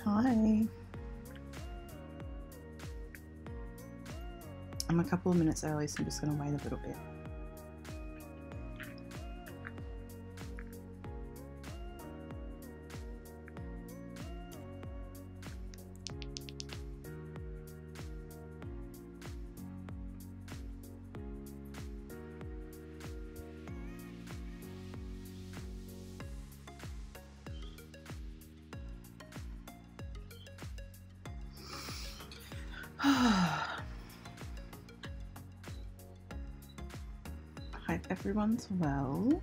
Hi. I'm a couple of minutes early, so I'm just going to wait a little bit. Hope everyone's well.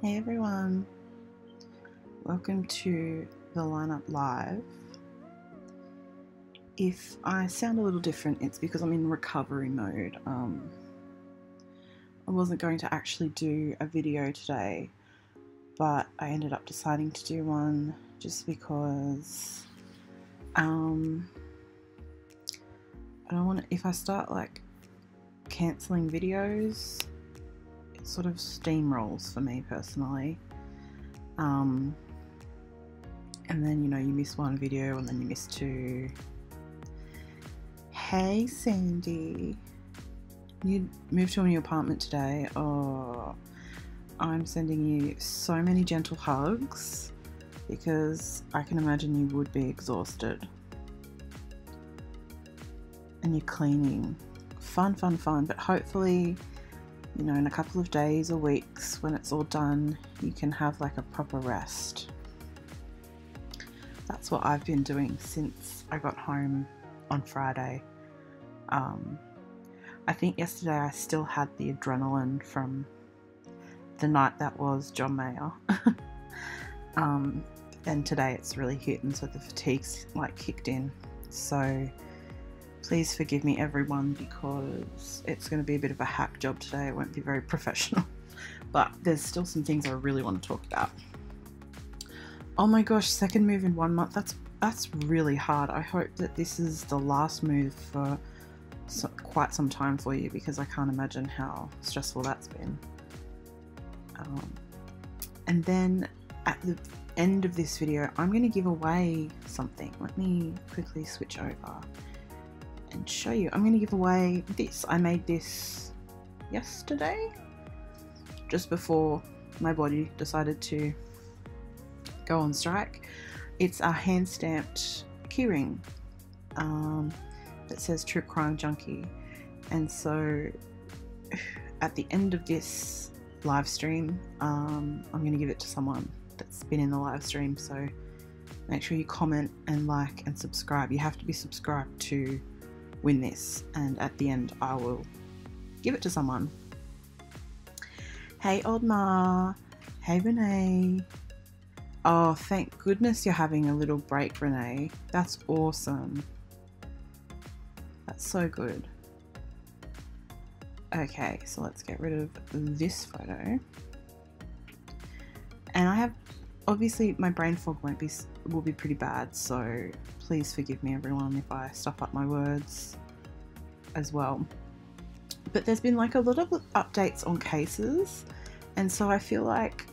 Hey everyone, welcome to the lineup live. If I sound a little different, it's because I'm in recovery mode. I wasn't going to actually do a video today, but I ended up deciding to do one just because I don't want to, if I start like cancelling videos, sort of steamrolls for me personally, and then you miss one video and then you miss two. Hey Sandy, you moved to a new apartment today. Oh, I'm sending you so many gentle hugs because I can imagine you would be exhausted, and you're cleaning. Fun, but hopefully in a couple of days or weeks when it's all done, you can have like a proper rest. That's what I've been doing since I got home on Friday. I think yesterday I still had the adrenaline from the night that was John Mayer. And today it's really hit, and so the fatigue's like kicked in. So please forgive me everyone, because it's going to be a bit of a hack job today. It won't be very professional, but there's still some things I really want to talk about. Oh my gosh, second move in 1 month. That's really hard. I hope that this is the last move for quite some time for you, because I can't imagine how stressful that's been. And then at the end of this video, I'm going to give away something. Let me quickly switch over and show you. I'm going to give away this. I made this yesterday, just before my body decided to go on strike. It's a hand stamped keyring that says True Crime Junkie, and so at the end of this live stream, I'm going to give it to someone that's been in the live stream. So make sure you comment and like and subscribe. You have to be subscribed to win this, and at the end I will give it to someone. Hey Old Ma, hey Renee. Oh, thank goodness you're having a little break, Renee. That's awesome. That's so good. Okay, so let's get rid of this photo. And I have, obviously my brain fog will be pretty bad, so please forgive me everyone if I stuff up my words as well. But there's been like a lot of updates on cases, and so I feel like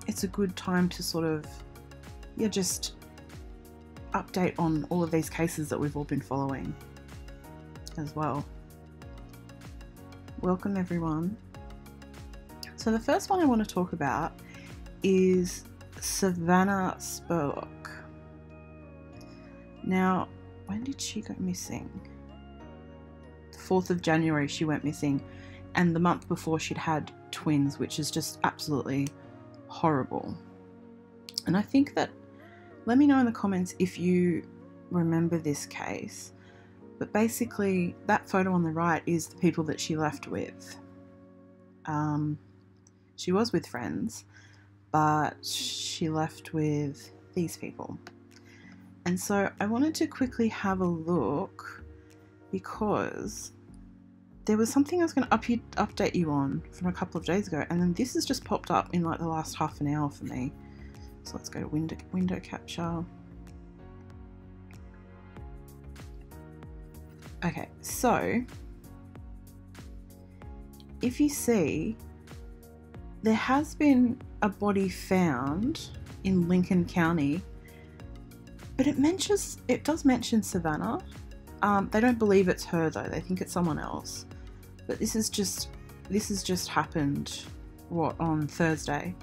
it's a good time to sort of just update on all of these cases that we've all been following as well. Welcome everyone. So the first one I want to talk about is Savannah Spurlock. Now, when did she go missing? The 4th of January she went missing, and the month before she'd had twins, which is just absolutely horrible. And I think that, let me know in the comments if you remember this case. But basically, that photo on the right is the people that she left with. She was with friends, but she left with these people. And so I wanted to quickly have a look because there was something I was going to update you on from a couple of days ago, and then this has just popped up in like the last half an hour for me. So let's go to window capture. Okay, so if you see, there has been a body found in Lincoln County, but it does mention Savannah. They don't believe it's her though; they think it's someone else. But this has just happened, what, on Thursday?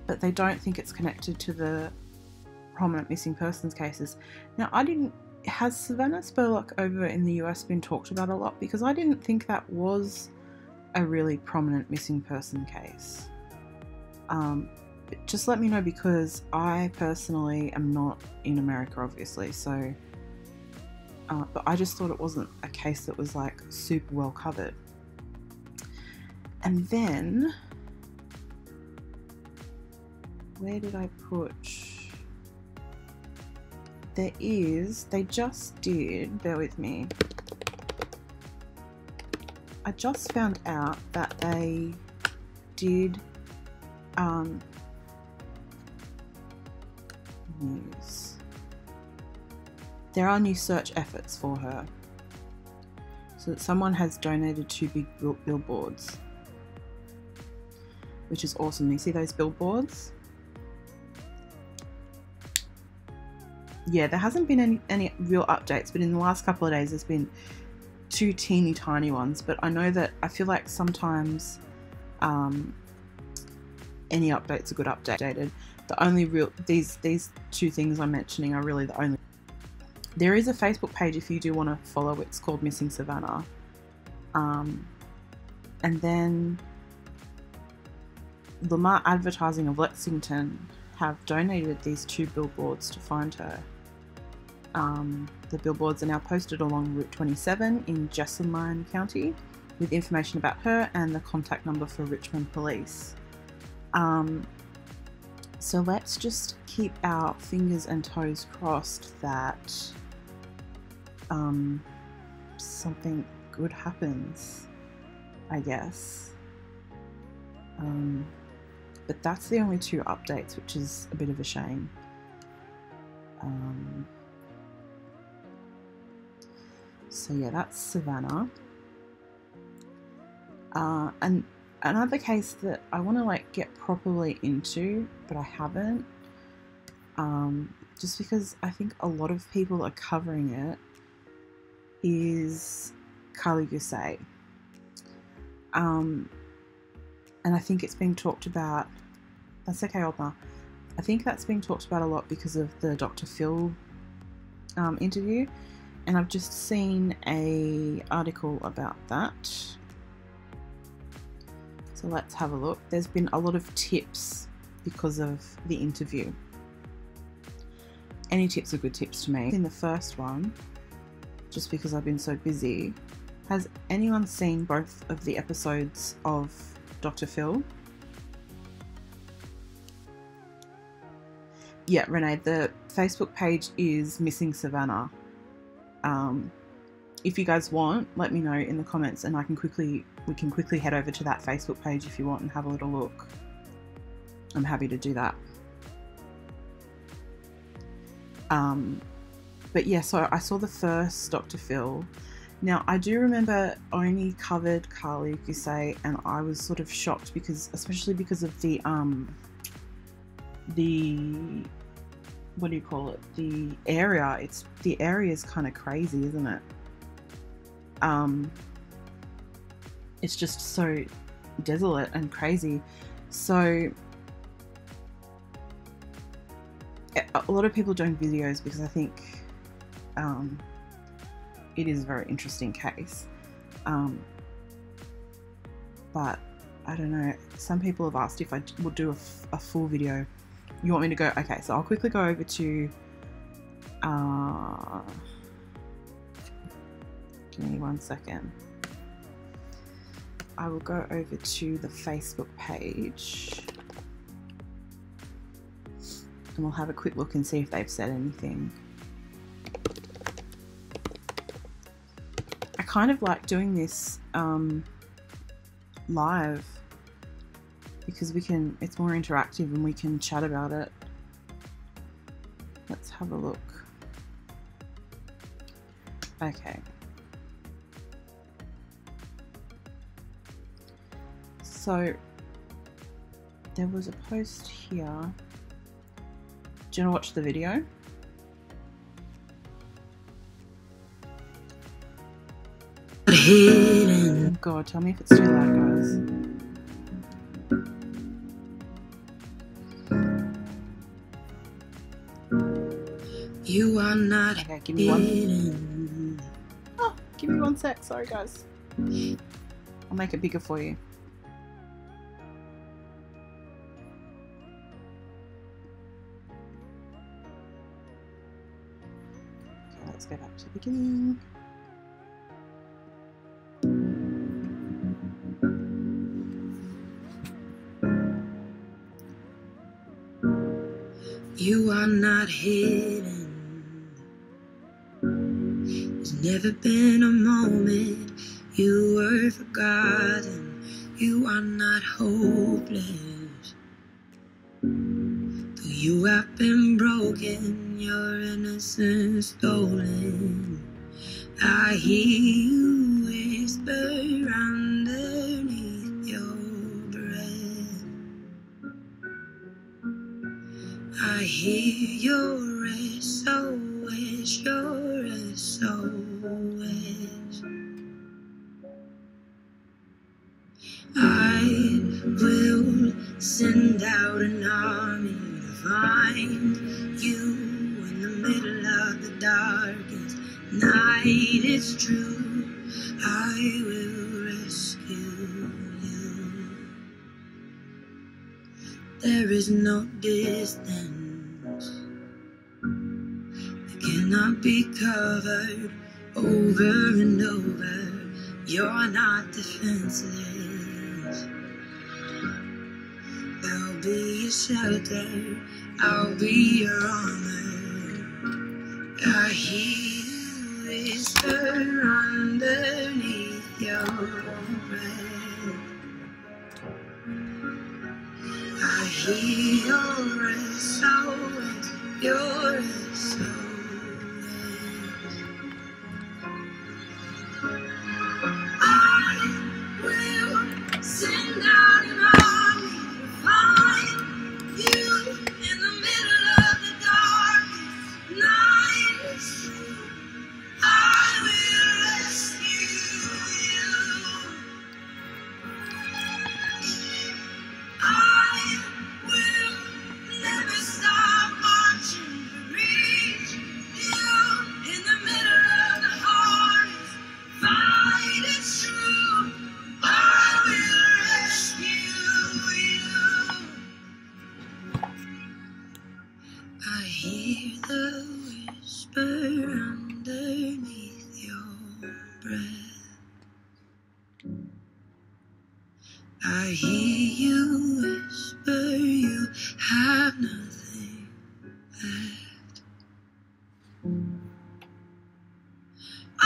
But they don't think it's connected to the prominent missing persons cases. Now, has Savannah Spurlock over in the US been talked about a lot? Because I didn't think that was a really prominent missing person case. Just let me know, because I personally am not in America, obviously, so but I just thought it wasn't a case that was like super well covered. And then where did I put? They just did, bear with me. I just found out that they did news. There are new search efforts for her. So that someone has donated 2 big billboards, which is awesome. You see those billboards? Yeah, there hasn't been any real updates, but in the last couple of days there's been 2 teeny tiny ones. But I know that I feel like sometimes any updates are good updated. The only real, these 2 things I'm mentioning are really the only. There is a Facebook page if you do want to follow. It's called Missing Savannah. And then Lamar Advertising of Lexington have donated these 2 billboards to find her. The billboards are now posted along Route 27 in Jessamine County with information about her and the contact number for Richmond Police. So let's just keep our fingers and toes crossed that something good happens, I guess. But that's the only 2 updates, which is a bit of a shame. So yeah, that's Savannah. And another case that I want to like get properly into, but I haven't, just because I think a lot of people are covering it, is Karlie Guse. And I think it's being talked about. That's okay, Olma. I think that's being talked about a lot because of the Dr. Phil interview, and I've just seen a article about that. So let's have a look. There's been a lot of tips because of the interview. Any tips are good tips to me. In the first one, just because I've been so busy, has anyone seen both of the episodes of Dr. Phil? Yeah, Renee, the Facebook page is Missing Savannah. If you guys want, let me know in the comments, and we can quickly head over to that Facebook page if you want and have a little look. I'm happy to do that. But yeah, so I saw the first Dr. Phil. Now, I do remember only covered Karlie Guse, and I was sort of shocked because, especially because of the what do you call it? The area. The area is kind of crazy, isn't it? It's just so desolate and crazy. So a lot of people doing videos because I think it is a very interesting case. but I don't know. Some people have asked if I will do a full video. You want me to go? Okay, so I'll quickly go over to give me 1 second. I will go over to the Facebook page and we'll have a quick look and see if they've said anything. I kind of like doing this live because it's more interactive and we can chat about it. Let's have a look. Okay. So there was a post here. Do you want to watch the video? Oh God, tell me if it's too loud, guys. You are not. Okay, give me one. Oh, give me 1 sec. Sorry, guys. I'll make it bigger for you. Okay, let's go back to the beginning. You are not hidden. There's never been a moment you were forgotten. You are not hopeless. Though you have been broken, your innocence stolen. I hear you whisper underneath your breath. I hear your SOS, your SOS. I will send out an army to find you in the middle of the darkest night. It's true, I will rescue you. There is no distance that cannot be covered over and over. You're not defenseless. I'll be your shelter, I'll be your armor. I hear you whisper underneath your breath. I hear your SOS, your SOS. I will send out an army to find you in the middle of the darkest night. It's true, I will rescue you. I will never stop marching to reach you in the middle of the hardest fight. It's true, I will rescue you. I hear the whisper underneath your breath. I hear you whisper you have nothing left. I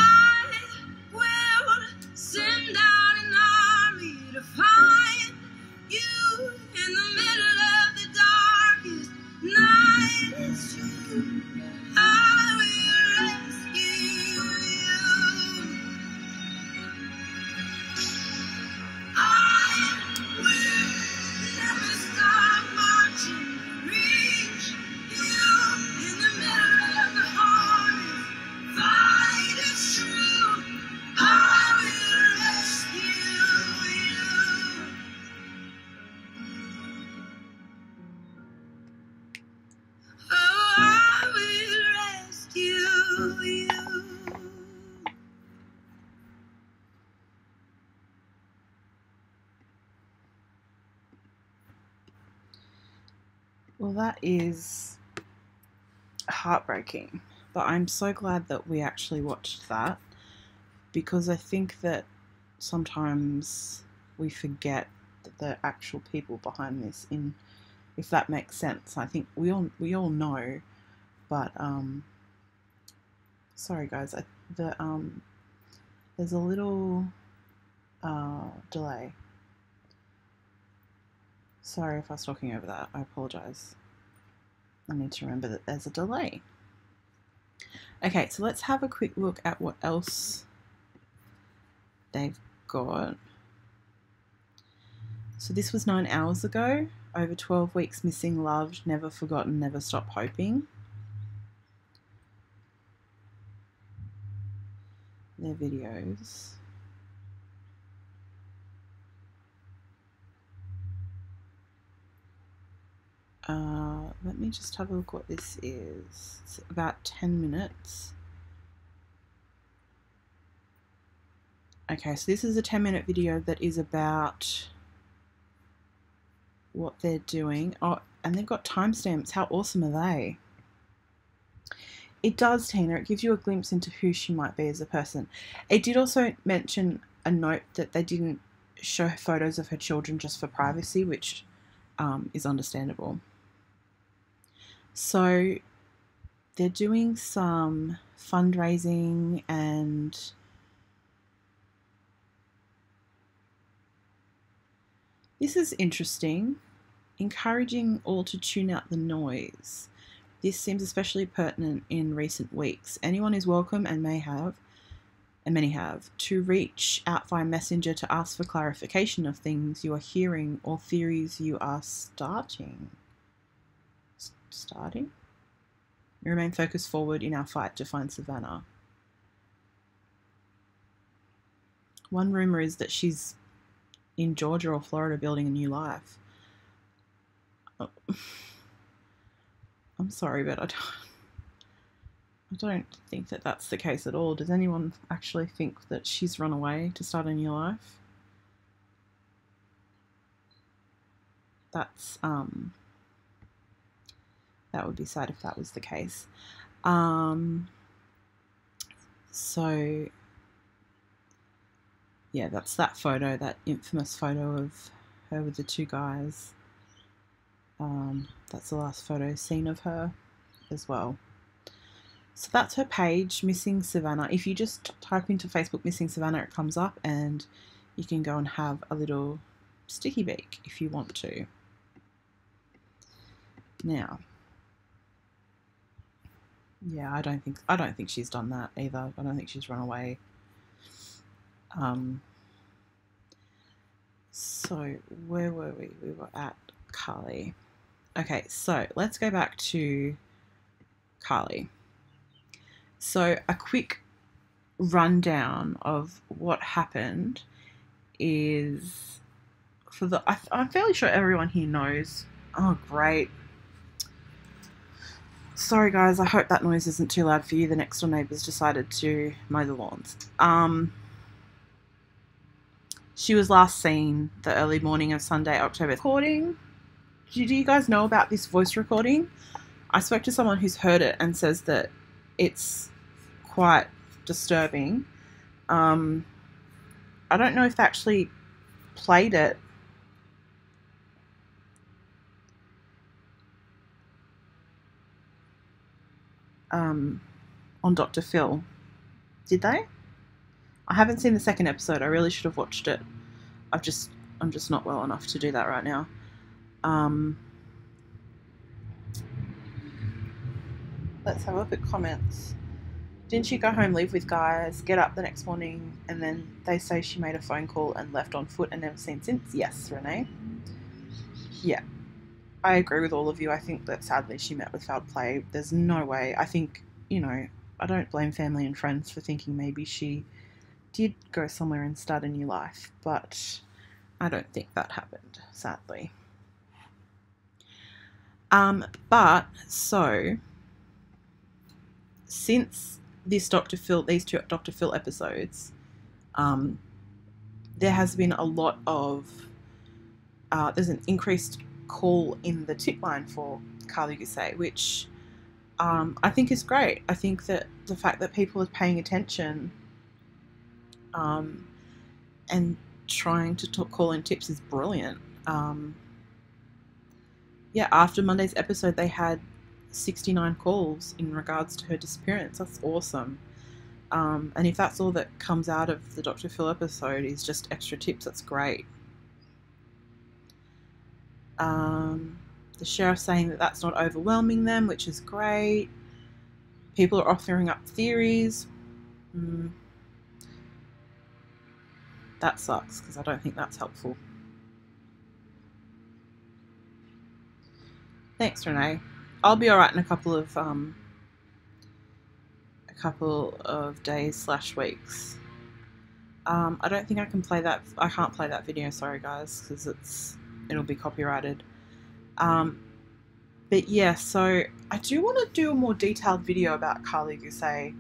will send out an army to find you in the middle of the darkest night. It's true, I will rescue you. I will never Well, that is heartbreaking, but I'm so glad that we actually watched that, because I think that sometimes we forget the actual people behind this, if that makes sense. I think we all know, but sorry guys, there's a little delay. Sorry if I was talking over that. I apologise. I need to remember that there's a delay. Okay, so let's have a quick look at what else they've got. So this was 9 hours ago. Over 12 weeks missing, loved, never forgotten, never stop hoping. Their videos. Let me just have a look what this is. It's about 10 minutes. Okay, so this is a 10-minute video that is about what they're doing. Oh, and they've got timestamps. How awesome are they? It does, Tina. It gives you a glimpse into who she might be as a person. It did also mention a note that they didn't show photos of her children just for privacy, which is understandable. So they're doing some fundraising, and this is interesting. Encouraging all to tune out the noise. This seems especially pertinent in recent weeks. Anyone is welcome and many have, to reach out via messenger to ask for clarification of things you are hearing or theories you are starting. We remain focused forward in our fight to find Savannah. One rumour is that she's in Georgia or Florida building a new life. Oh. I'm sorry, but I don't think that that's the case at all. Does anyone actually think that she's run away to start a new life? That's that would be sad if that was the case. So yeah, that's that photo, that infamous photo of her with the two guys. That's the last photo seen of her as well. So that's her page, Missing Savannah. If you just type into Facebook Missing Savannah, it comes up, and you can go and have a little sticky beak if you want to. Now, yeah, I don't think she's done that either. I don't think she's run away. So where were we? We were at Karlie. Okay, so let's go back to Karlie. So a quick rundown of what happened is, I'm fairly sure everyone here knows. Oh, great. Sorry guys, I hope that noise isn't too loud for you. The next door neighbours decided to mow the lawns. She was last seen the early morning of Sunday, October. Recording. Do you guys know about this voice recording? I spoke to someone who's heard it and says that it's quite disturbing. I don't know if they actually played it. On Dr. Phil. Did they? I haven't seen the second episode. I really should have watched it. I'm just not well enough to do that right now. Let's have a look at comments. Didn't she go home, leave with guys, get up the next morning, and then they say she made a phone call and left on foot and never seen since? Yes, Renee. Yeah. I agree with all of you. I think that sadly she met with foul play. There's no way. I think, I don't blame family and friends for thinking maybe she did go somewhere and start a new life, but I don't think that happened, sadly. But so since these two Dr. Phil episodes, there has been a lot of there's an increased call in the tip line for Karlie Guse, which I think is great. I think that the fact that people are paying attention and trying to call in tips is brilliant. Yeah, after Monday's episode, they had 69 calls in regards to her disappearance. That's awesome. And if that's all that comes out of the Dr. Phil episode is just extra tips, that's great. The sheriff saying that that's not overwhelming them, which is great. People are offering up theories. That sucks, because I don't think that's helpful. Thanks, Renee. I'll be alright in a couple of days / weeks. I don't think I can play that. I can't play that video, sorry guys, because it'll be copyrighted. But yeah, so I do want to do a more detailed video about Karlie Guse,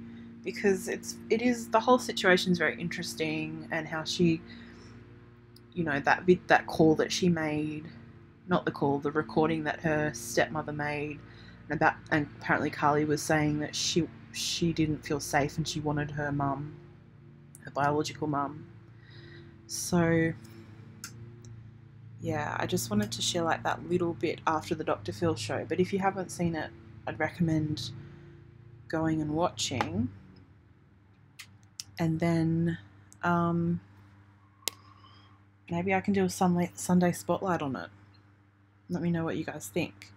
because the whole situation is very interesting, and how she, you know, that call that she made, not the call, the recording that her stepmother made, and apparently Karlie was saying that she didn't feel safe and she wanted her mum, her biological mum. So yeah, I just wanted to share like that little bit after the Dr. Phil show. But if you haven't seen it, I'd recommend going and watching. And then maybe I can do a Sunday spotlight on it. Let me know what you guys think.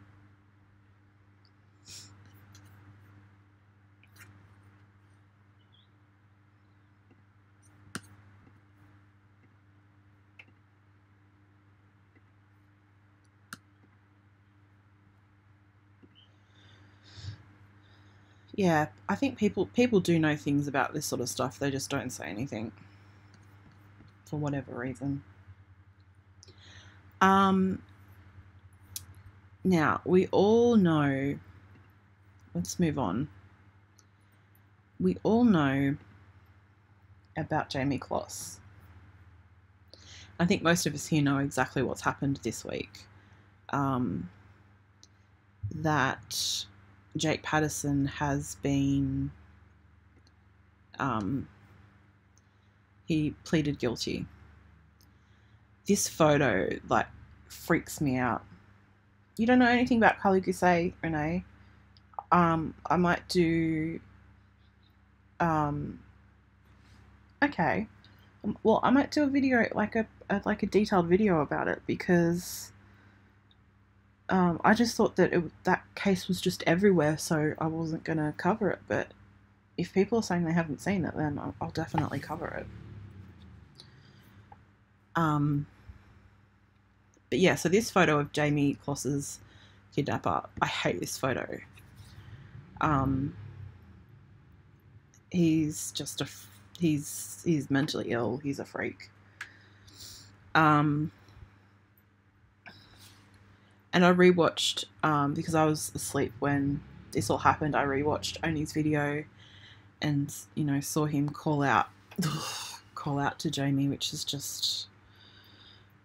Yeah, I think people do know things about this sort of stuff. They just don't say anything for whatever reason. Now, we all know, let's move on. We all know about Jamie Closs. I think most of us here know exactly what's happened this week. That Jake Patterson has been, he pleaded guilty. This photo, like, freaks me out. You don't know anything about Karlie Guse, Renee? I might do, okay. Well, I might do a video, like a detailed video about it, because I just thought that that case was just everywhere, so I wasn't going to cover it. But if people are saying they haven't seen it, then I'll definitely cover it. But yeah, so this photo of Jamie Closs's kidnapper, I hate this photo. He's just he's mentally ill. He's a freak. And I rewatched, because I was asleep when this all happened, I rewatched Oni's video and, you know, saw him call out to Jamie, which is just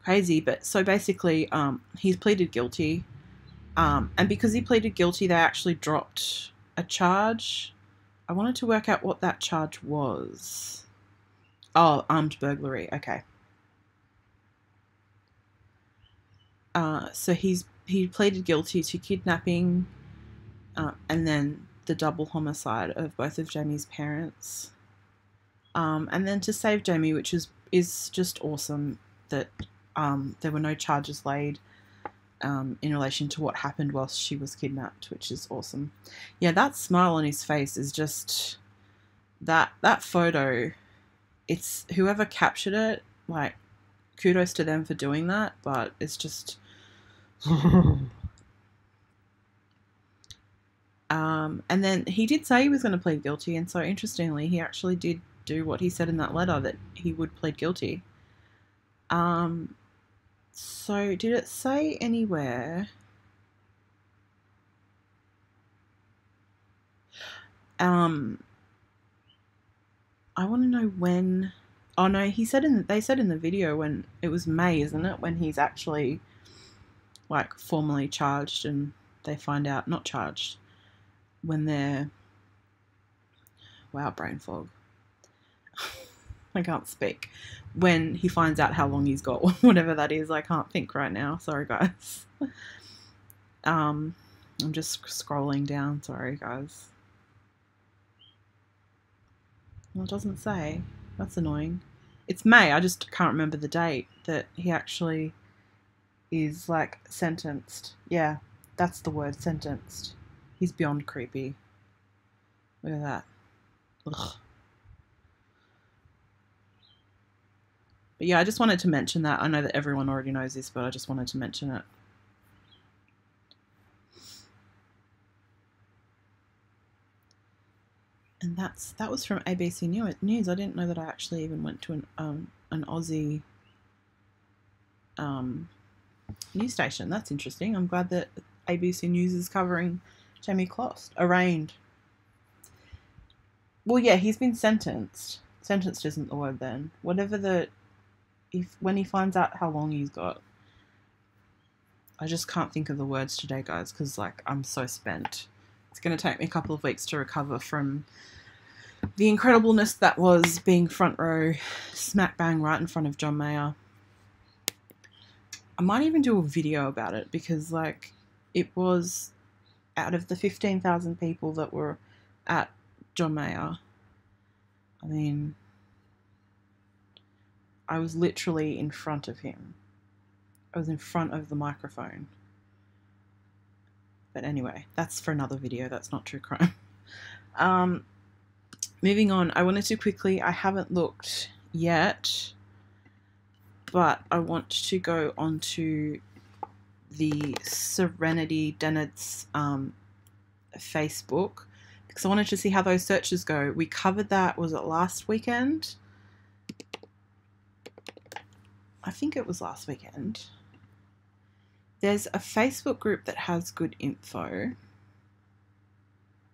crazy. But so basically, he's pleaded guilty. And because he pleaded guilty, they actually dropped a charge. I wanted to work out what that charge was. Oh, armed burglary. Okay. So he pleaded guilty to kidnapping, and then the double homicide of both of Jamie's parents, and then to save Jamie, which is just awesome that there were no charges laid in relation to what happened whilst she was kidnapped, which is awesome. Yeah, that smile on his face is just that photo. It's whoever captured it, like, kudos to them for doing that, but it's just and then he did say he was going to plead guilty, and so interestingly, he actually did do what he said in that letter, that he would plead guilty. So did it say anywhere? I want to know when. Oh no, they said in the video when it was May, isn't it? When he's actually like formally charged and they find out not charged when they're, wow, brain fog. I can't speak. When he finds out how long he's got, whatever that is, I can't think right now. Sorry, guys. I'm just scrolling down. Sorry, guys. Well, it doesn't say. That's annoying. It's May. I just can't remember the date that he actually is, like, sentenced. Yeah, that's the word, sentenced. He's beyond creepy. Look at that. Ugh. But yeah, I just wanted to mention that. I know that everyone already knows this, but I just wanted to mention it. And that was from ABC News. I didn't know that I actually even went to an Aussie news station. That's interesting. I'm glad that ABC News is covering Jamie Clost. Arraigned. Well, yeah, he's been sentenced. Sentenced isn't the word then. Whatever when he finds out how long he's got. I just can't think of the words today, guys, because, like, I'm so spent. It's going to take me a couple of weeks to recover from the incredibleness that was being front row, smack bang right in front of John Mayer. I might even do a video about it because, like, it was out of the 15,000 people that were at John Mayer. I mean, I was literally in front of him. I was in front of the microphone. But anyway, that's for another video. That's not true crime. Moving on, I wanted to quickly, I haven't looked yet, but I want to go on to the Serenity Dennett's Facebook because I wanted to see how those searches go. We covered that, was it last weekend? I think it was last weekend. There's a Facebook group that has good info.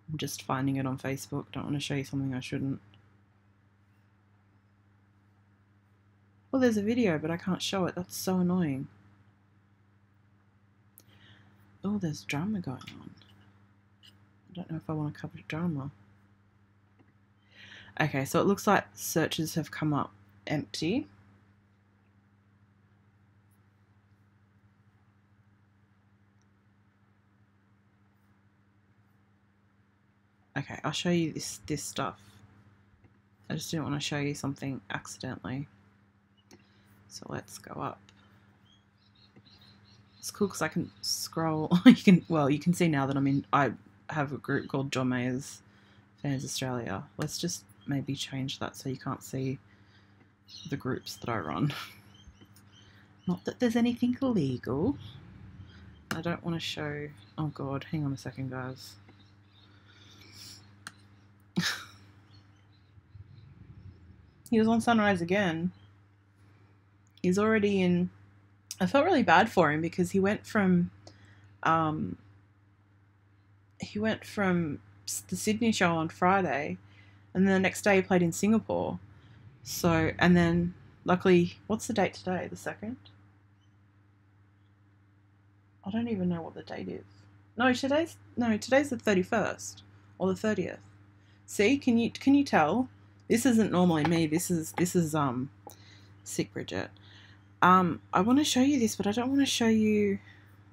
I'm just finding it on Facebook. Don't want to show you something I shouldn't. Well, there's a video, but I can't show it. That's so annoying. Oh, there's drama going on. I don't know if I want to cover drama. Okay, so it looks like searches have come up empty. Okay, I'll show you this stuff. I just didn't want to show you something accidentally. So let's go up. It's cool because I can scroll. You can see now that I have a group called John Mayer's Fans Australia. Let's just maybe change that so you can't see the groups that I run. Not that there's anything illegal. I don't want to show. Oh god, hang on a second, guys. He was on Sunrise again. He's already in. I felt really bad for him because he went from the Sydney show on Friday, and then the next day he played in Singapore. So, and then luckily, what's the date today? The 2nd? I don't even know what the date is. No, today's the 31st or the 30th. See, can you tell? This isn't normally me. This is Sick Bridget. I want to show you this, but I don't want to show you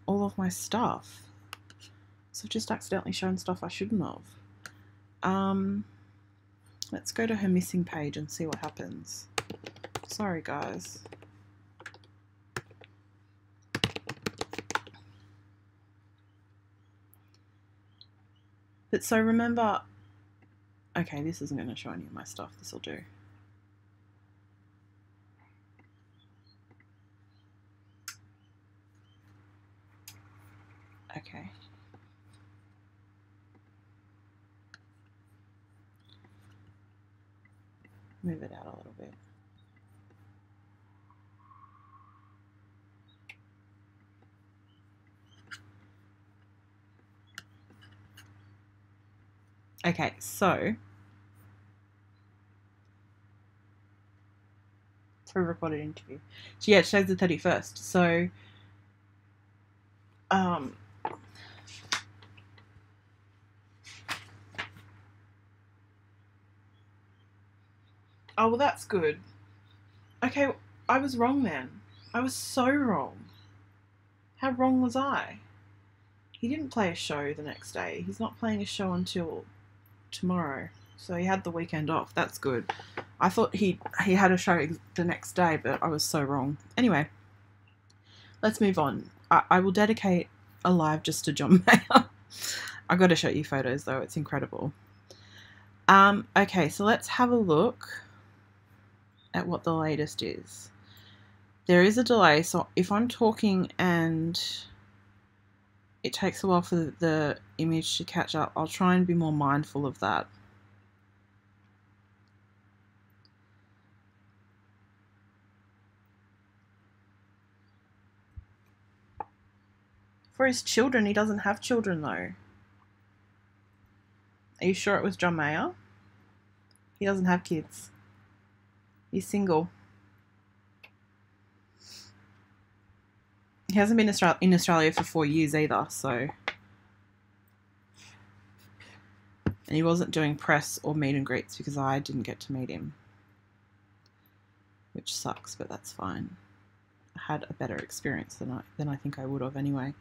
all of my stuff. So I've just accidentally shown stuff I shouldn't have. Let's go to her missing page and see what happens. Sorry, guys. But so remember, okay, this isn't going to show any of my stuff. This will do. Okay. Move it out a little bit. Okay, so for a recorded interview. So yeah, it shows the 31st. So Oh, well, that's good. Okay, I was wrong then. I was so wrong. How wrong was I? He didn't play a show the next day. He's not playing a show until tomorrow. So he had the weekend off. That's good. I thought he had a show the next day, but I was so wrong. Anyway, let's move on. I will dedicate a live just to John Mayer. I got to show you photos though. It's incredible. Okay, so let's have a look at what the latest is. There is a delay, so if I'm talking and it takes a while for the image to catch up, I'll try and be more mindful of that. For his children, he doesn't have children though. Are you sure it was John Mayer? He doesn't have kids. He's single. He hasn't been in Australia for 4 years either, so. And he wasn't doing press or meet and greets because I didn't get to meet him. Which sucks, but that's fine. I had a better experience than I think I would have anyway.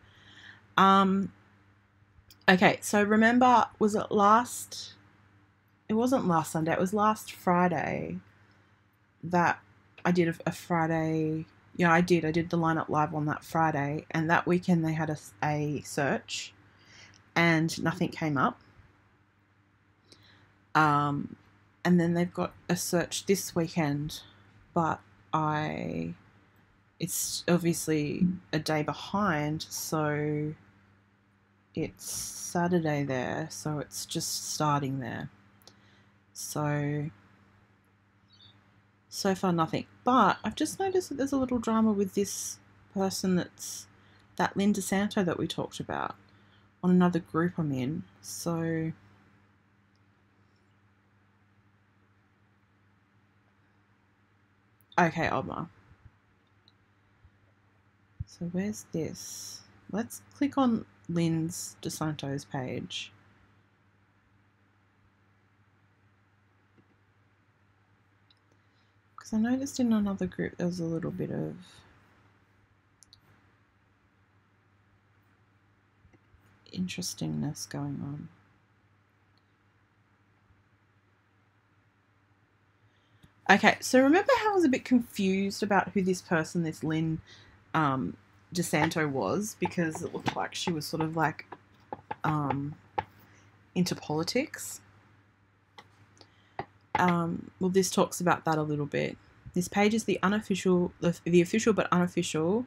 Okay, so remember, was it last... It wasn't last Sunday, it was last Friday that I did a Friday... Yeah, I did the lineup live on that Friday, and that weekend they had a search and nothing came up. And then they've got a search this weekend, but it's obviously a day behind, so it's Saturday there, so it's just starting there. So far nothing. But I've just noticed that there's a little drama with this person that Lynn DeSanto that we talked about on another group I'm in. So okay, Omar. So where's this? Let's click on Lynn's DeSanto's page. Because I noticed in another group there was a little bit of interestingness going on. Okay, so remember how I was a bit confused about who this person, this Lynn DeSanto was, because it looked like she was sort of like into politics. Well, this talks about that a little bit. This page is the official but unofficial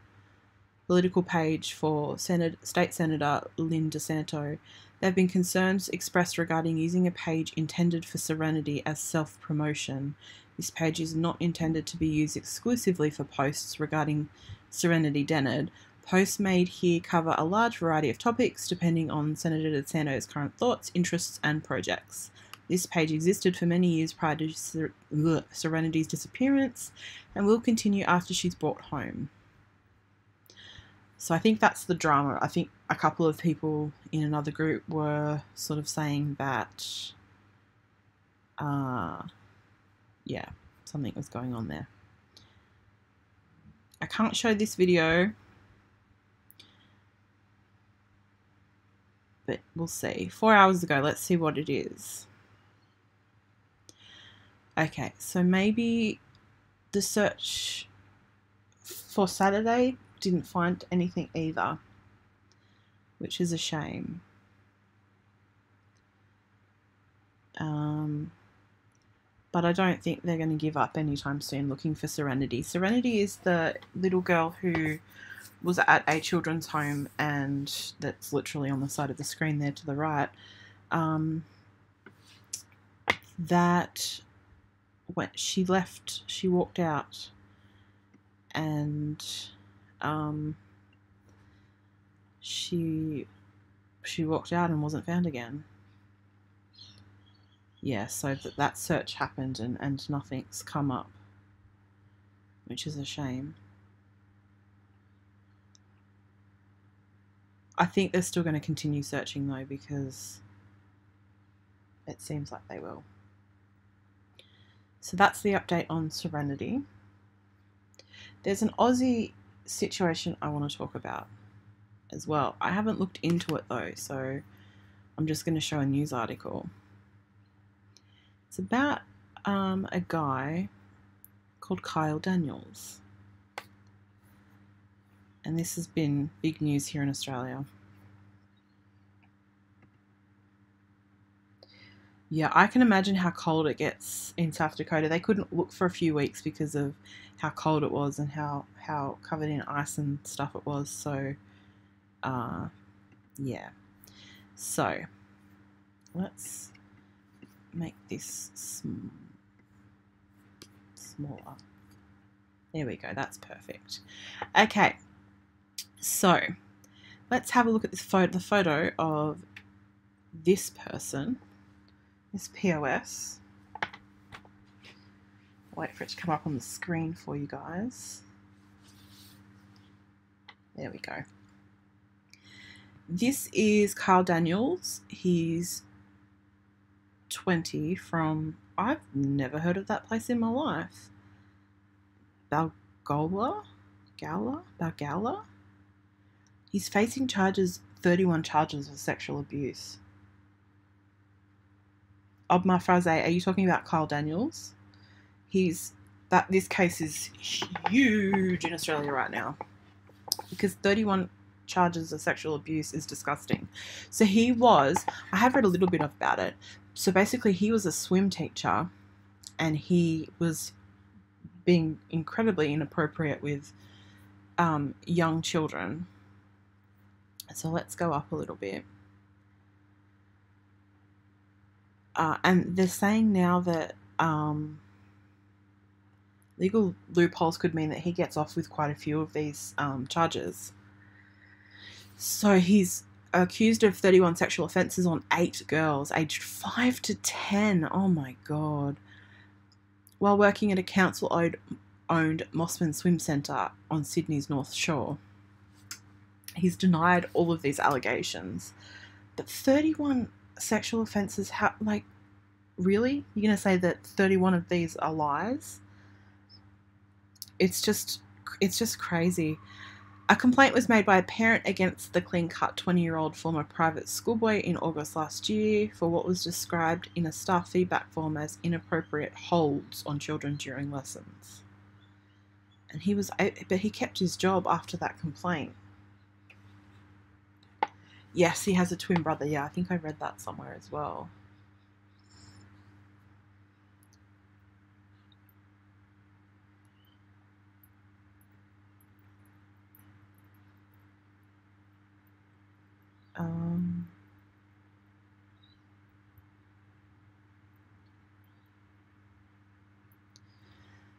political page for State Senator Lynn DeSanto. There have been concerns expressed regarding using a page intended for Serenity as self-promotion. This page is not intended to be used exclusively for posts regarding Serenity Dennard. Posts made here cover a large variety of topics depending on Senator DeSanto's current thoughts, interests, and projects. This page existed for many years prior to Serenity's disappearance and will continue after she's brought home. So I think that's the drama. I think a couple of people in another group were sort of saying that, yeah, something was going on there. I can't show this video, but we'll see. 4 hours ago, let's see what it is. Okay, so maybe the search for Saturday didn't find anything either, which is a shame. But I don't think they're going to give up anytime soon looking for Serenity. Serenity is the little girl who was at a children's home, and that's literally on the side of the screen there to the right. That when she left, she walked out, and she walked out and wasn't found again. Yeah, so that search happened and nothing's come up, which is a shame. I think they're still going to continue searching though, because it seems like they will. So that's the update on Serenity. There's an Aussie situation I want to talk about as well. I haven't looked into it though, so I'm just going to show a news article. It's about a guy called Kyle Daniels. And this has been big news here in Australia. Yeah, I can imagine how cold it gets in South Dakota. They couldn't look for a few weeks because of how cold it was and how covered in ice and stuff it was. So, yeah. So, let's make this smaller. There we go. That's perfect. Okay. So, let's have a look at this photo. The photo of this person. This POS. Wait for it to come up on the screen for you guys. There we go. This is Kyle Daniels. He's 20 from, I've never heard of that place in my life. Balgowlah? He's facing 31 charges of sexual abuse. Ob my phrase, are you talking about Kyle Daniels? This case is huge in Australia right now, because 31 charges of sexual abuse is disgusting. So I have read a little bit about it. So basically he was a swim teacher and he was being incredibly inappropriate with young children. So let's go up a little bit. And they're saying now that legal loopholes could mean that he gets off with quite a few of these charges. So he's accused of 31 sexual offences on 8 girls aged 5 to 10. Oh my God. While working at a council-owned Mossman Swim Centre on Sydney's North Shore. He's denied all of these allegations. But 31 sexual offences, really? You're going to say that 31 of these are lies? It's just crazy. A complaint was made by a parent against the clean-cut 20-year-old former private schoolboy in August last year for what was described in a staff feedback form as inappropriate holds on children during lessons. And he kept his job after that complaint. Yes, he has a twin brother. Yeah, I think I read that somewhere as well.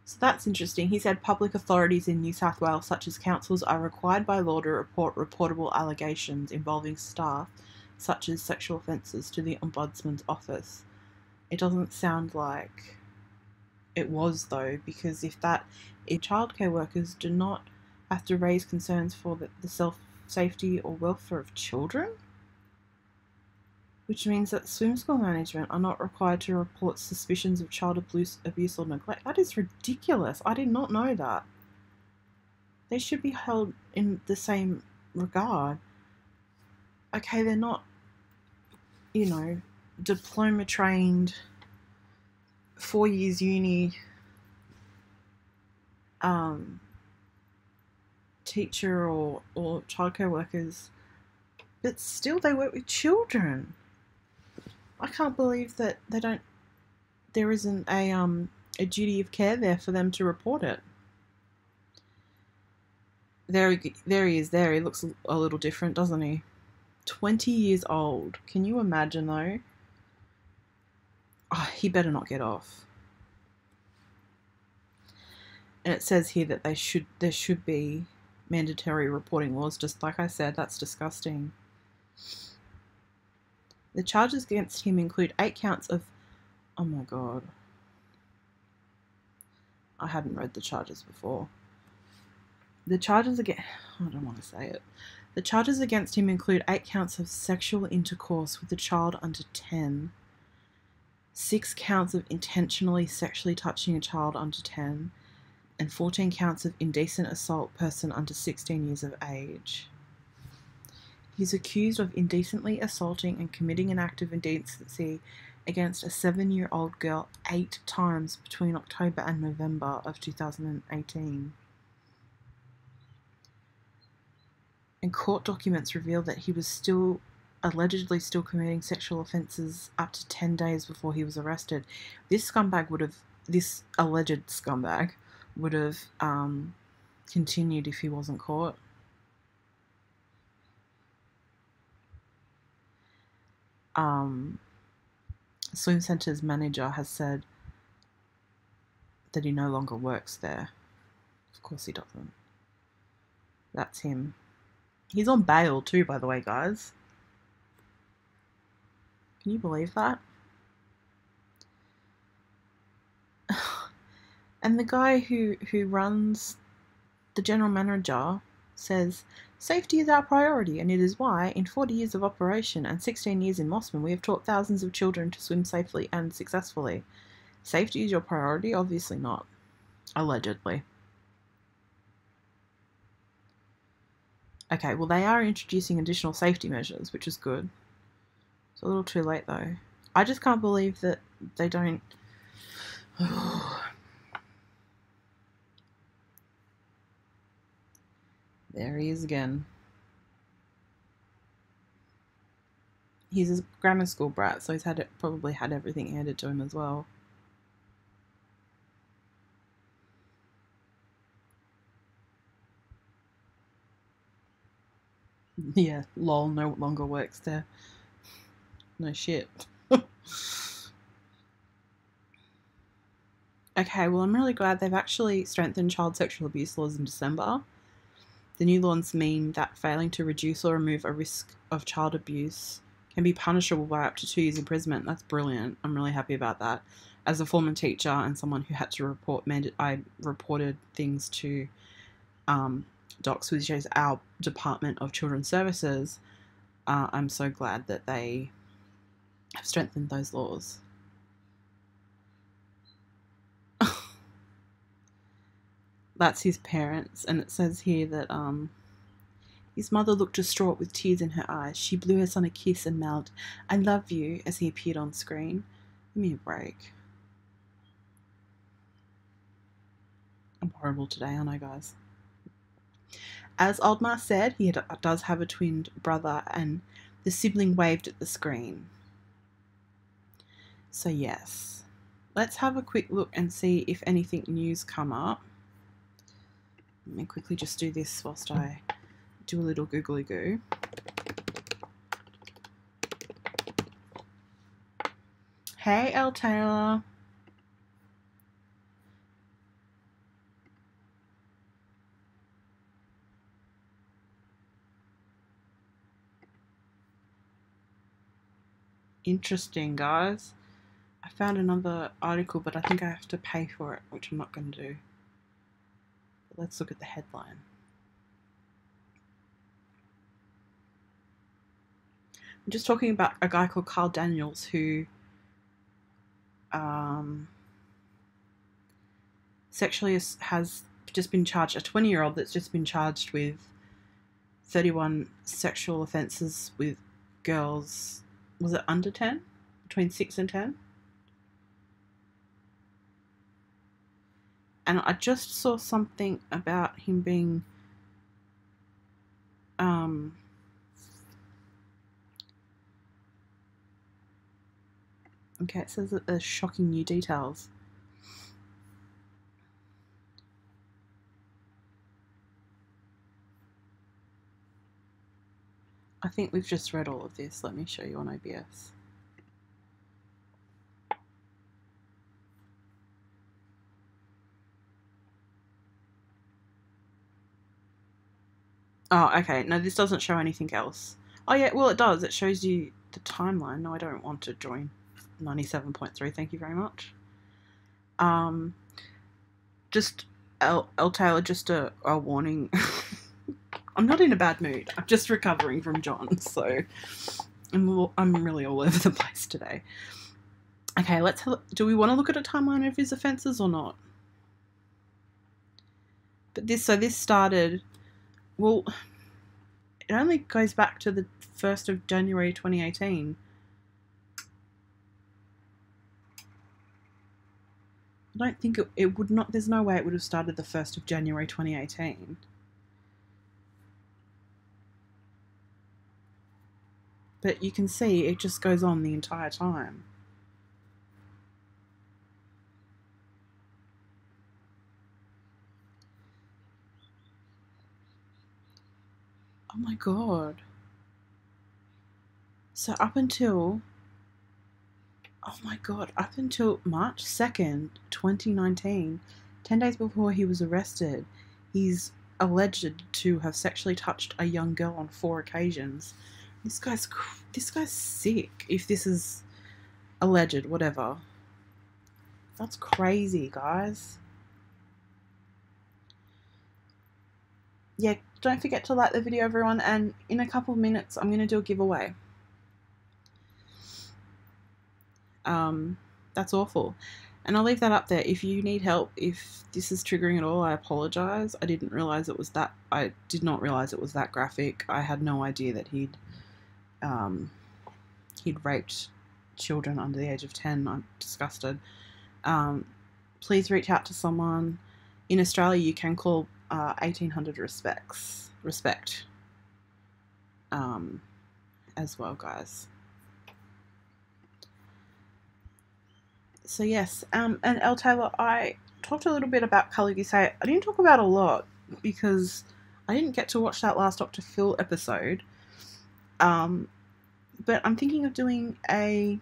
So that's interesting. He said public authorities in New South Wales, such as councils, are required by law to report reportable allegations involving staff, such as sexual offences, to the Ombudsman's office. It doesn't sound like it was, though, because if childcare workers do not have to raise concerns for the safety or welfare of children, which means that swim school management are not required to report suspicions of child abuse or neglect. That is ridiculous. I did not know that. They should be held in the same regard. Okay, they're not, diploma trained, 4 years uni teacher or childcare workers, but still they work with children. I can't believe that there isn't a duty of care there for them to report it. There he is there. He looks a little different, doesn't he? 20 years old. Can you imagine, though? Oh, he better not get off. And it says here that there should be mandatory reporting laws, just like I said. That's disgusting. The charges against him include 8 counts of... Oh my God. I hadn't read the charges before. The charges against... I don't want to say it. The charges against him include 8 counts of sexual intercourse with a child under 10, 6 counts of intentionally sexually touching a child under 10, and 14 counts of indecent assault person under 16 years of age. He's accused of indecently assaulting and committing an act of indecency against a 7-year-old girl 8 times between October and November of 2018. And court documents reveal that he was allegedly still committing sexual offences up to 10 days before he was arrested. This alleged scumbag would have continued if he wasn't caught. Swim Centre's manager has said that he no longer works there. Of course he doesn't. That's him. He's on bail too, by the way, guys. Can you believe that? And the guy who runs, the general manager, says, "Safety is our priority, and it is why, in 40 years of operation and 16 years in Mossman, we have taught thousands of children to swim safely and successfully." Safety is your priority? Obviously not. Allegedly. Okay, well, they are introducing additional safety measures, which is good. It's a little too late, though. I just can't believe that they don't... There he is again. He's a grammar school brat, so he's probably had everything handed to him as well. Yeah, lol, no longer works there. No shit. Okay, well, I'm really glad they've actually strengthened child sexual abuse laws in December. The new laws mean that failing to reduce or remove a risk of child abuse can be punishable by up to 2 years imprisonment. That's brilliant. I'm really happy about that. As a former teacher and someone who had to report, I reported things to DOCS, which is our Department of Children's Services. I'm so glad that they have strengthened those laws. That's his parents, and it says here that his mother looked distraught with tears in her eyes. She blew her son a kiss and mouthed, "I love you," as he appeared on screen. Give me a break. I'm horrible today, aren't I, guys? As Oldmar said, he does have a twin brother, and the sibling waved at the screen. So yes, let's have a quick look and see if anything new's come up. Let me quickly just do this whilst I do a little googly goo. Hey, L. Taylor. Interesting, guys. I found another article, but I think I have to pay for it, which I'm not going to do. But let's look at the headline. I'm just talking about a guy called Carl Daniels who sexually has just been charged, a 20-year-old that's just been charged with 31 sexual offences with girls, was it under 10? Between 6 and 10? And I just saw something about him being okay, it says that there's shocking new details. I think we've just read all of this. Let me show you on OBS. Oh, okay. No, this doesn't show anything else. Oh, yeah, well, it does. It shows you the timeline. No, I don't want to join 97.3. Thank you very much. Just, L. Taylor, just a warning. I'm not in a bad mood. I'm just recovering from John, so I'm really all over the place today. Okay, do we want to look at a timeline of his offences or not? But this started, well, it only goes back to the 1st of January 2018. I don't think it would not, there's no way it would have started the 1st of January 2018. But you can see it just goes on the entire time. Oh my god. So up until March 2nd, 2019, 10 days before he was arrested, he's alleged to have sexually touched a young girl on 4 occasions. This guy's sick, if this is alleged, whatever. That's crazy, guys. Yeah, don't forget to like the video, everyone, and in a couple of minutes I'm going to do a giveaway. That's awful. And I'll leave that up there. If you need help, if this is triggering at all, I apologise. I did not realise it was that graphic. I had no idea that he'd raped children under the age of 10. I'm disgusted. Please reach out to someone. In Australia, you can call 1800 respect as well, guys. So yes, and Elle Taylor, I talked a little bit about Karlie Guse. I didn't talk about a lot because I didn't get to watch that last Dr. Phil episode. But I'm thinking of doing a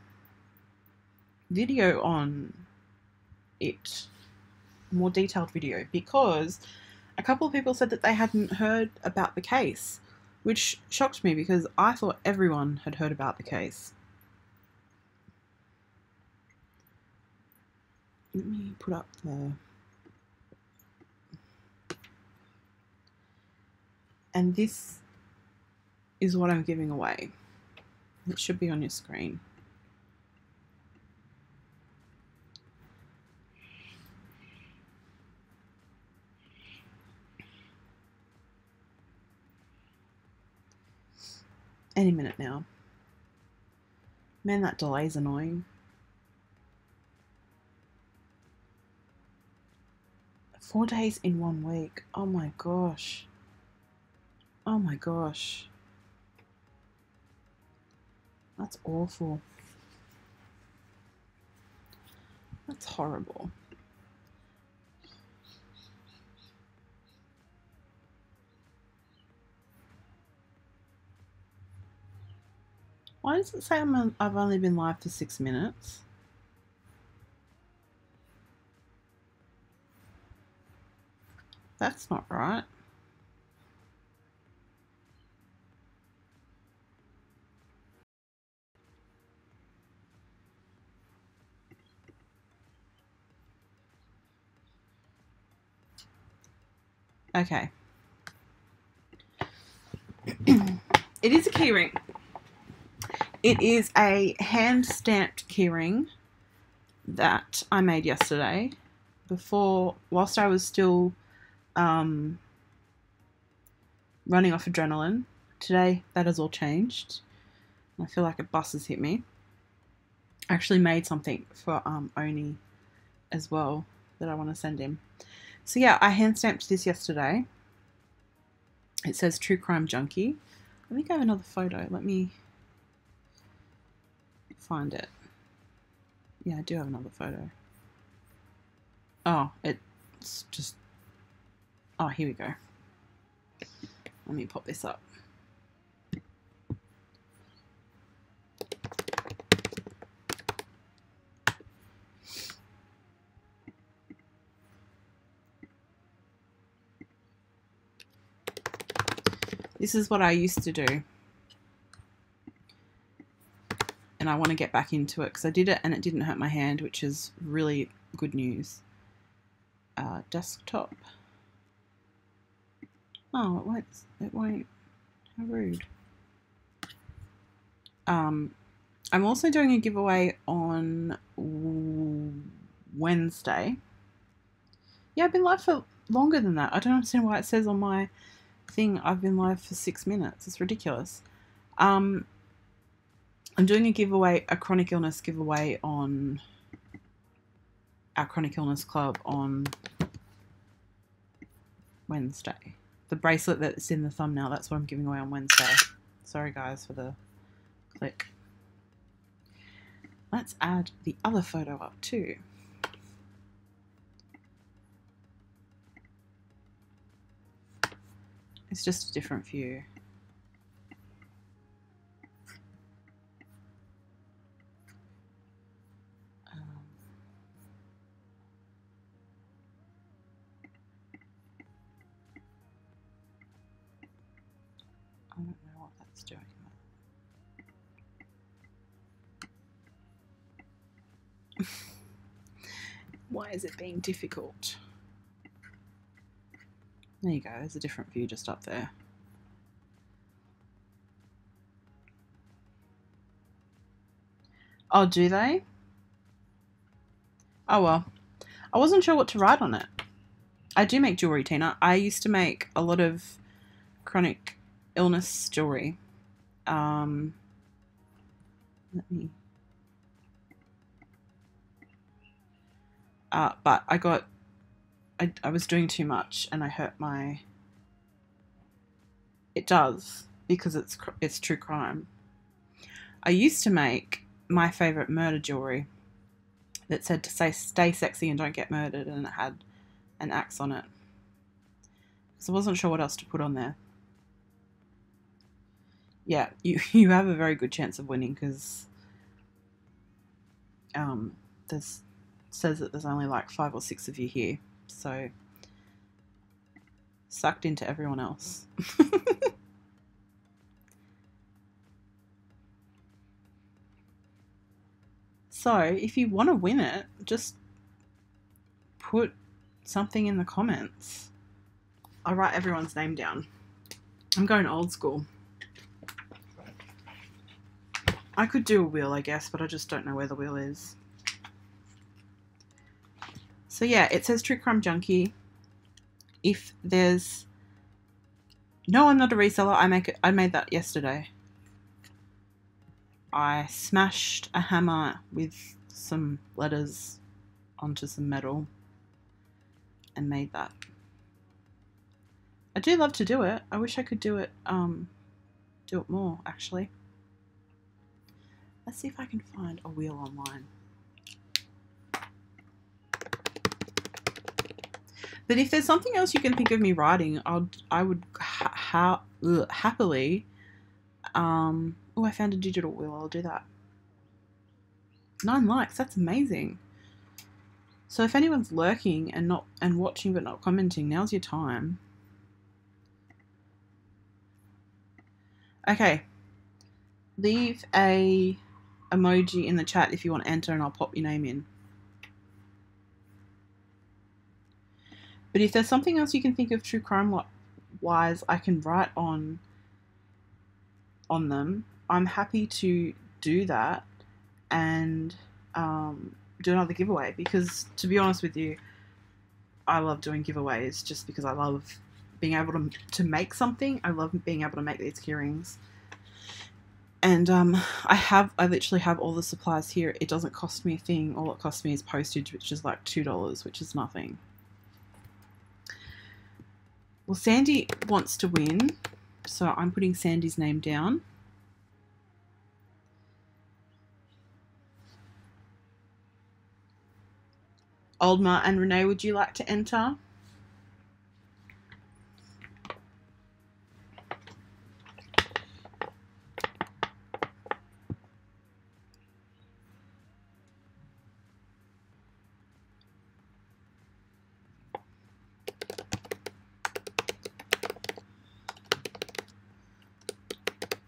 video on it, a more detailed video, because a couple of people said that they hadn't heard about the case, which shocked me because I thought everyone had heard about the case. Let me put up the... And this is what I'm giving away. It should be on your screen. Any minute now. Man, that delay's annoying. 4 days in 1 week. Oh my gosh. Oh my gosh. That's awful. That's horrible. Why does it say I've only been live for 6 minutes? That's not right. Okay. It is a keyring. It is a hand-stamped keyring that I made yesterday, whilst I was still running off adrenaline. Today, that has all changed. I feel like a bus has hit me. I actually made something for Oni as well that I want to send him. So yeah, I hand-stamped this yesterday. It says True Crime Junkie. I think I have another photo. Let me find it. Yeah, I do have another photo. Oh, it's just... Oh, here we go. Let me pop this up. This is what I used to do. And I want to get back into it because I did it and it didn't hurt my hand, which is really good news. Desktop. Oh, it won't. How rude. I'm also doing a giveaway on Wednesday. Yeah, I've been live for longer than that. I don't understand why it says on my thing I've been live for 6 minutes. It's ridiculous. I'm doing a giveaway, a chronic illness giveaway on our chronic illness club on Wednesday. The bracelet that's in the thumbnail, that's what I'm giving away on Wednesday. Sorry guys for the click. Let's add the other photo up too. It's just a different view. I don't know what that's doing. Why is it being difficult? There you go, there's a different view just up there. Oh, do they? Oh well. I wasn't sure what to write on it. I do make jewellery, Tina. I used to make a lot of chronic illness jewellery. Let me... but I was doing too much and I hurt my... It does, because it's true crime. I used to make my favourite murder jewellery that said to say stay sexy and don't get murdered, and it had an axe on it. So I wasn't sure what else to put on there. Yeah, you have a very good chance of winning because there's says that there's only like 5 or 6 of you here, so sucked into everyone else. So if you want to win it, just put something in the comments. I'll write everyone's name down. I'm going old school. I could do a wheel, I guess, but I just don't know where the wheel is. So yeah, it says True Crime Junkie. If there's... No, I'm not a reseller. I made that yesterday. I smashed a hammer with some letters onto some metal and made that. I do love to do it. I wish I could do it more, actually. Let's see if I can find a wheel online. But if there's something else you can think of me writing, I would happily. Oh, I found a digital wheel. I'll do that. 9 likes. That's amazing. So if anyone's lurking and watching but not commenting, now's your time. Okay. Leave a emoji in the chat if you want to enter, and I'll pop your name in. But if there's something else you can think of true crime wise I can write on them, I'm happy to do that and do another giveaway, because to be honest with you, I love doing giveaways just because I love being able to make something. I love being able to make these key rings. And I literally have all the supplies here. It doesn't cost me a thing. All it costs me is postage, which is like $2, which is nothing. Well, Sandy wants to win, so I'm putting Sandy's name down. Oldma and Renee, would you like to enter?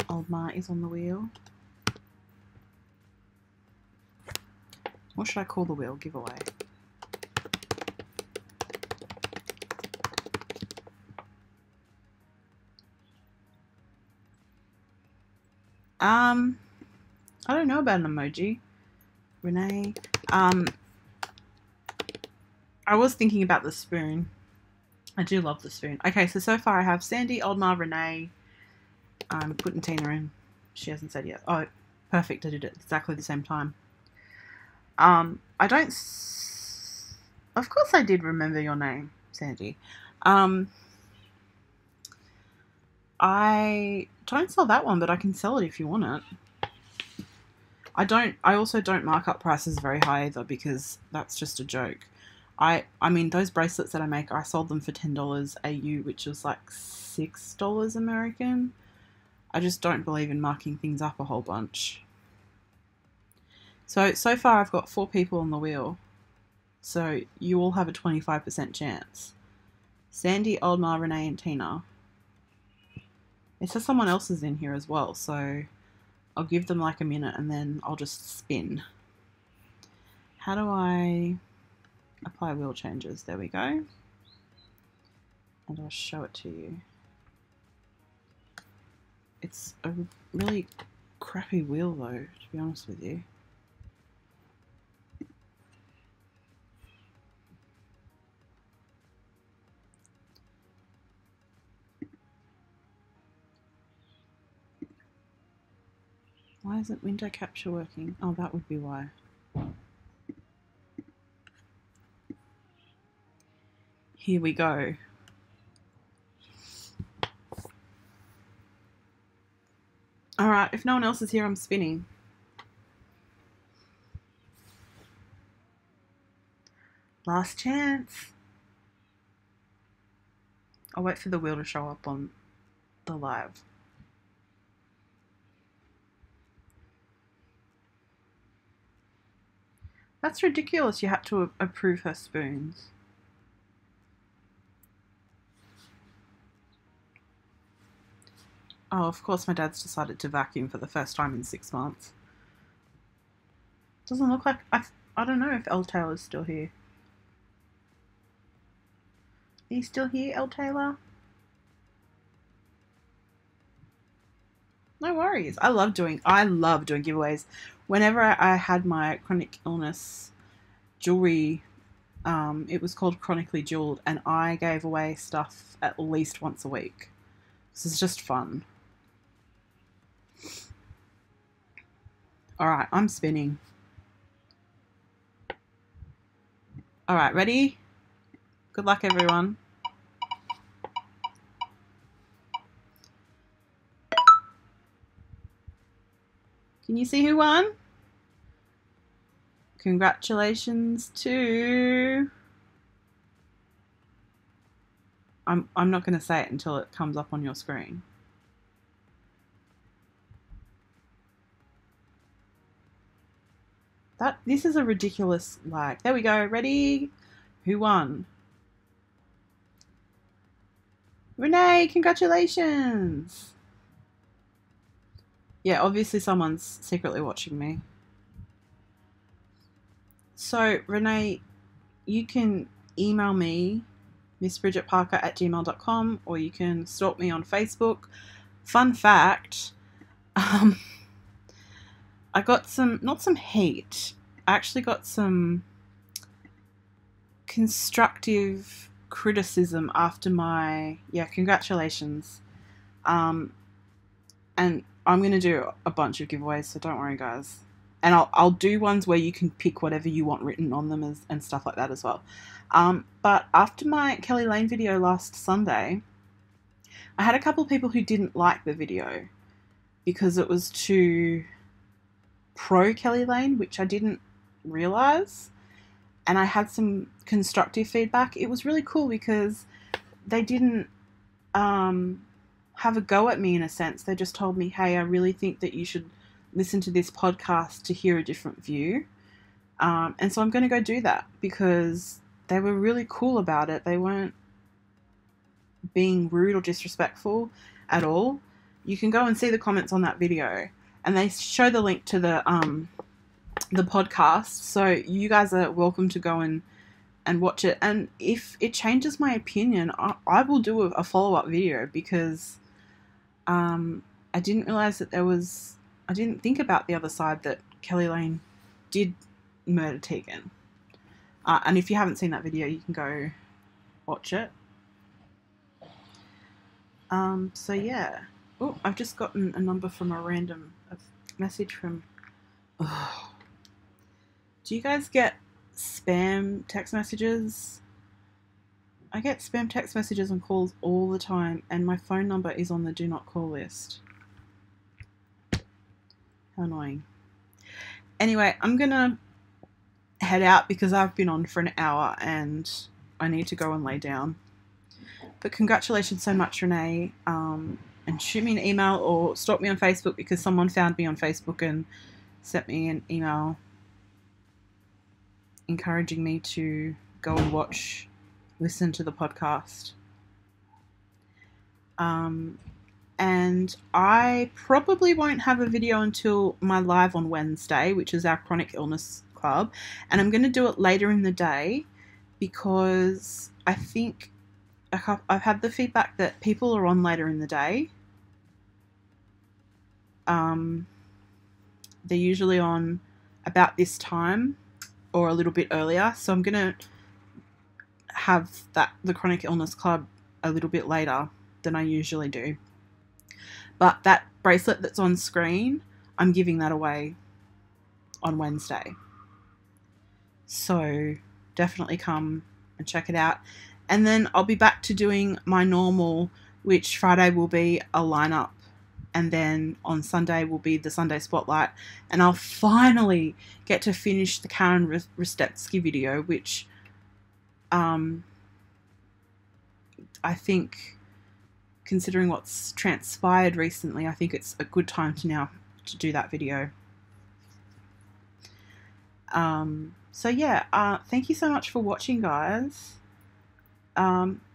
Oldma is on the wheel. What should I call the wheel? Giveaway. I don't know about an emoji. Renee. I was thinking about the spoon. I do love the spoon. Okay, so far I have Sandy, Oldmar, Renee. I'm putting Tina in. She hasn't said yet. Oh, perfect. I did it exactly the same time. I don't... Of course I did remember your name, Sandy. I don't sell that one, but I can sell it if you want it. I also don't mark up prices very high either, because that's just a joke. I mean, those bracelets that I make, I sold them for $10 AU, which was like $6 American. I just don't believe in marking things up a whole bunch. So far I've got 4 people on the wheel. So you all have a 25% chance. Sandy, Oldmar, Renee, and Tina. It says someone else is in here as well, so I'll give them like a minute and then I'll just spin. How do I apply wheel changes? There we go. And I'll show it to you. It's a really crappy wheel though, to be honest with you. Why isn't window capture working? Oh, that would be why. Here we go. Alright, if no one else is here, I'm spinning. Last chance. I'll wait for the wheel to show up on the live. That's ridiculous. You had to approve her spoons. Oh, of course my dad's decided to vacuum for the first time in 6 months. Doesn't look like... I don't know if L. Taylor's still here. Are you still here, L. Taylor? No worries. I love doing giveaways. Whenever I had my chronic illness jewelry, it was called Chronically Jeweled, and I gave away stuff at least once a week. This is just fun. Alright, I'm spinning. Alright, ready? Good luck, everyone. Can you see who won? Congratulations to... I'm not going to say it until it comes up on your screen. This is a ridiculous lag. There we go. Ready? Who won? Renee, congratulations! Yeah, obviously someone's secretly watching me. So, Renee, you can email me, missbridgetparker@gmail.com, or you can stalk me on Facebook. Fun fact, I got not some hate, I actually got some constructive criticism after my, congratulations. And I'm going to do a bunch of giveaways, so don't worry, guys. And I'll do ones where you can pick whatever you want written on them and stuff like that as well. But after my Kelly Lane video last Sunday, I had a couple of people who didn't like the video because it was too pro Kelly Lane, which I didn't realise. And I had some constructive feedback. It was really cool because they didn't have a go at me in a sense. They just told me, hey, I really think that you should listen to this podcast to hear a different view. And so I'm going to go do that because they were really cool about it. They weren't being rude or disrespectful at all. You can go and see the comments on that video, and they show the link to the podcast, so you guys are welcome to go and watch it. And if it changes my opinion, I will do a follow-up video because I didn't realize that there was I didn't think about the other side, that Kelly Lane did murder Tegan. And if you haven't seen that video, you can go watch it. So yeah. Oh, I've just gotten a number from a random message from... Oh. Do you guys get spam text messages? I get spam text messages and calls all the time, and my phone number is on the do not call list. How annoying. Anyway, I'm gonna head out because I've been on for an hour and I need to go and lay down. But congratulations so much, Renee. And shoot me an email or stalk me on Facebook, because someone found me on Facebook and sent me an email encouraging me to go and listen to the podcast. And I probably won't have a video until my live on Wednesday, which is our chronic illness club. And I'm going to do it later in the day because I think I've had the feedback that people are on later in the day. They're usually on about this time or a little bit earlier. So I'm going to have the chronic illness club a little bit later than I usually do. But that bracelet that's on screen, I'm giving that away on Wednesday. So definitely come and check it out. And then I'll be back to doing my normal, which Friday will be a lineup. And then on Sunday will be the Sunday Spotlight. And I'll finally get to finish the Karen Rostetsky video, which I think, considering what's transpired recently, I think it's a good time to do that video. So yeah, thank you so much for watching, guys.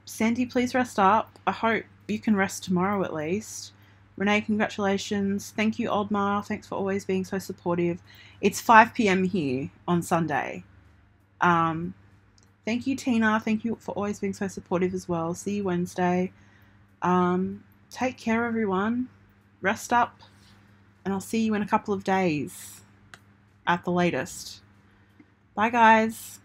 Sandy, please rest up. I hope you can rest tomorrow at least. Renee, congratulations. Thank you, Oldmar. Thanks for always being so supportive. It's 5 p.m. here on Sunday. Thank you, Tina. Thank you for always being so supportive as well. See you Wednesday. Take care, everyone. Rest up. And I'll see you in a couple of days at the latest. Bye, guys.